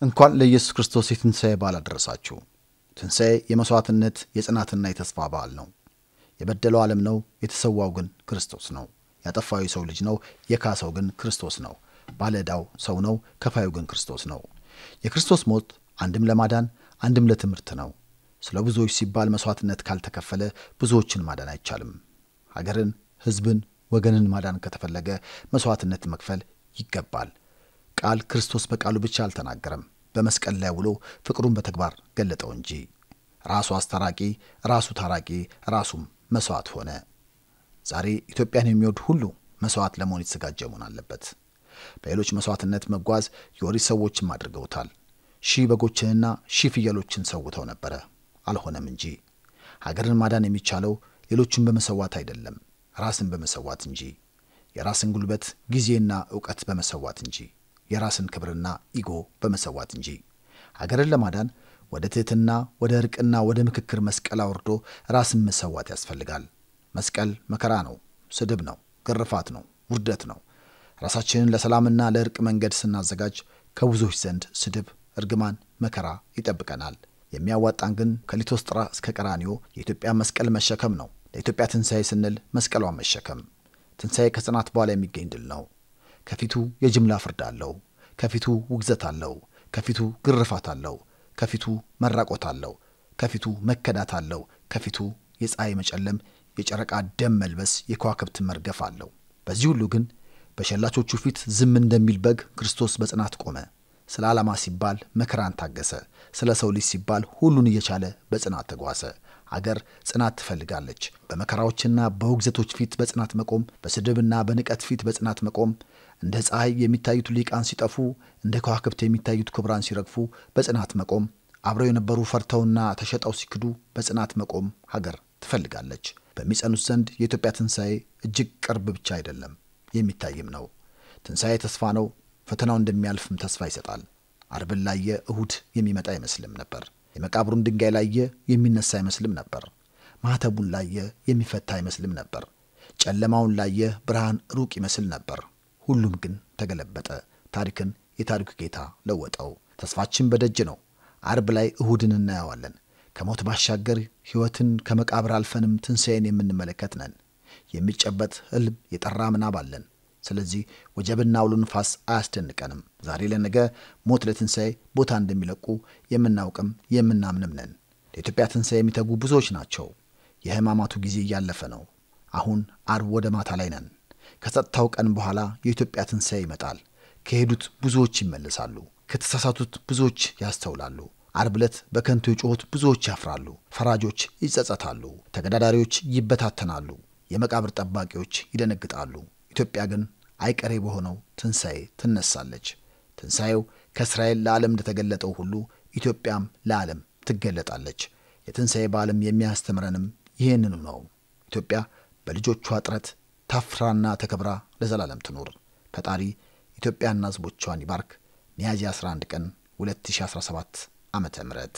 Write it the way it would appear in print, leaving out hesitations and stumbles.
እንኳን ለኢየሱስ ክርስቶስ የትንሣኤ በዓል አደረሳችሁ። ትንሣኤ የመስዋዕትነት የጽናትና የተስፋ በዓል ነው። የበደለው ዓለም ነው፣ የተሰዋው ግን ክርስቶስ ነው። ያጠፋው ሰው ልጅ ነው፣ የካሰው ግን ክርስቶስ ነው። ባለዕዳው ሰው ነው፣ ከፋዩ ግን ክርስቶስ ነው። የክርስቶስ ሞት አንድም ለማዳን አንድም ለትምህርት ነው። ስለ ብዙዎች ሲባል መስዋዕትነት ካልተከፈለ ብዙዎችን ማዳን አይቻልም። ሀገርን፣ ሕዝብን፣ ወገንን ማዳን ከተፈለገ መስዋዕትነት መክፈል ይገባል። ቃል ክርስቶስ በቃሉ ብቻ አልተናገረም፣ በመስቀል ላይ ውሎ ፍቅሩን በተግባር ገለጠው እንጂ። ራሱ አስታራቂ፣ ራሱ ታራቂ፣ ራሱም መስዋዕት ሆነ። ዛሬ ኢትዮጵያን የሚወድ ሁሉ መስዋዕት ለመሆን የተዘጋጀ መሆን አለበት። በሌሎች መስዋዕትነት መጓዝ የኦሪት ሰዎችም አድርገውታል። 1000 በጎችንና 1000 ፍየሎችን ሰውተው ነበረ፣ አልሆነም እንጂ። ሀገርን ማዳን የሚቻለው ሌሎችን በመሰዋት አይደለም፣ ራስን በመሰዋት እንጂ። የራስን ጉልበት ጊዜና ዕውቀት በመሰዋት እንጂ። የራስን ክብርና ኢጎ በመሰዋት እንጂ። ሀገርን ለማዳን ወደ ትህትና፣ ወደ እርቅና ወደ ምክክር መስቀል አውርዶ ራስን መሰዋት ያስፈልጋል። መስቀል መከራ ነው፣ ስድብ ነው፣ ግርፋት ነው፣ ውርደት ነው። ራሳችንን ለሰላምና ለእርቅ መንገድ ስናዘጋጅ ከብዙዎች ዘንድ ስድብ፣ እርግማን፣ መከራ ይጠብቀናል። የሚያዋጣን ግን ከሊቶስጥራ እስከ ቀራኒዮ የኢትዮጵያ መስቀል መሸከም ነው። ለኢትዮጵያ ትንሣኤ ስንል መስቀሏን መሸከም። ትንሣኤ ከጽናት በኋላ የሚገኝ ድል ነው። ከፊቱ የጅምላ ፍርድ አለው። ከፊቱ ውግዘት አለው። ከፊቱ ግርፋት አለው። ከፊቱ መራቆት አለው። ከፊቱ መከዳት አለው። ከፊቱ የፀሐይ መጨለም፣ የጨረቃ ደም መልበስ፣ የከዋክብት መርገፍ አለው። በዚህ ሁሉ ግን በሸላቾቹ ፊት ዝም እንደሚል በግ ክርስቶስ በጽናት ቆመ። ስለ ዓላማ ሲባል መከራን ታገሰ። ስለ ሰው ልጅ ሲባል ሁሉን እየቻለ በጽናት ተጓዘ። አገር ጽናት ትፈልጋለች። በመከራዎችና በውግዘቶች ፊት በጽናት መቆም፣ በስድብና በንቀት ፊት በጽናት መቆም፣ እንደ ፀሐይ የሚታዩት ሊቃን ሲጠፉ፣ እንደ ከዋክብት የሚታዩት ክቡራን ሲረግፉ በጽናት መቆም፣ አብረው የነበሩ ፈርተውና ተሸጠው ሲክዱ በጽናት መቆም ሀገር ትፈልጋለች። በሚጸኑት ዘንድ የኢትዮጵያ ትንሣኤ እጅግ ቅርብ ብቻ አይደለም፣ የሚታይም ነው። ትንሣኤ ተስፋ ነው። ፈተናው እንደሚያልፍም ተስፋ ይሰጣል። አርብን ላየ እሁድ የሚመጣ አይመስልም ነበር። የመቃብሩን ድንጋይ ላየ የሚነሳ አይመስልም ነበር። ማህተቡን ላየ የሚፈታ አይመስልም ነበር። ጨለማውን ላየ ብርሃን ሩቅ ይመስል ነበር። ሁሉም ግን ተገለበጠ። ታሪክን የታሪኩ ጌታ ለወጠው። ተስፋችን በደጅ ነው። አርብ ላይ እሁድን እናየዋለን። ከሞት ባሻገር ሕይወትን ከመቃብር አልፈንም ትንሣኤን የምንመለከት ነን። የሚጨበት ህልም፣ የጠራ ምናብ አለን። ስለዚህ ወጀብና አውሎ ንፋስ አያስደንቀንም። ዛሬ ለነገ፣ ሞት ለትንሣኤ ቦታ እንደሚለቁ የምናውቅም የምናምንም ነን። ለኢትዮጵያ ትንሣኤ የሚተጉ ብዙዎች ናቸው። የሕማማቱ ጊዜ እያለፈ ነው። አሁን አርብ ወደ ማታ ላይ ነን። ከጸጥታው ቀን በኋላ የኢትዮጵያ ትንሣኤ ይመጣል። ከሄዱት ብዙዎች ይመለሳሉ። ከተሳሳቱት ብዙዎች ያስተውላሉ። አርብ ዕለት በከንቱ የጮኹት ብዙዎች ያፍራሉ። ፈራጆች ይጸጸታሉ። ተገዳዳሪዎች ይበታተናሉ። የመቃብር ጠባቂዎች ይደነግጣሉ። ኢትዮጵያ ግን አይቀሬ በሆነው ትንሣኤ ትነሳለች። ትንሣኤው ከእስራኤል ለዓለም እንደተገለጠው ሁሉ ኢትዮጵያም ለዓለም ትገለጣለች። የትንሣኤ በዓልም የሚያስተምረንም ይህንኑ ነው። ኢትዮጵያ በልጆቿ ጥረት ታፍራና ተከብራ ለዘላለም ትኖር። ፈጣሪ ኢትዮጵያና ሕዝቦቿን ይባርክ። ሚያዝያ 11 ቀን 2017 ዓመተ ምህረት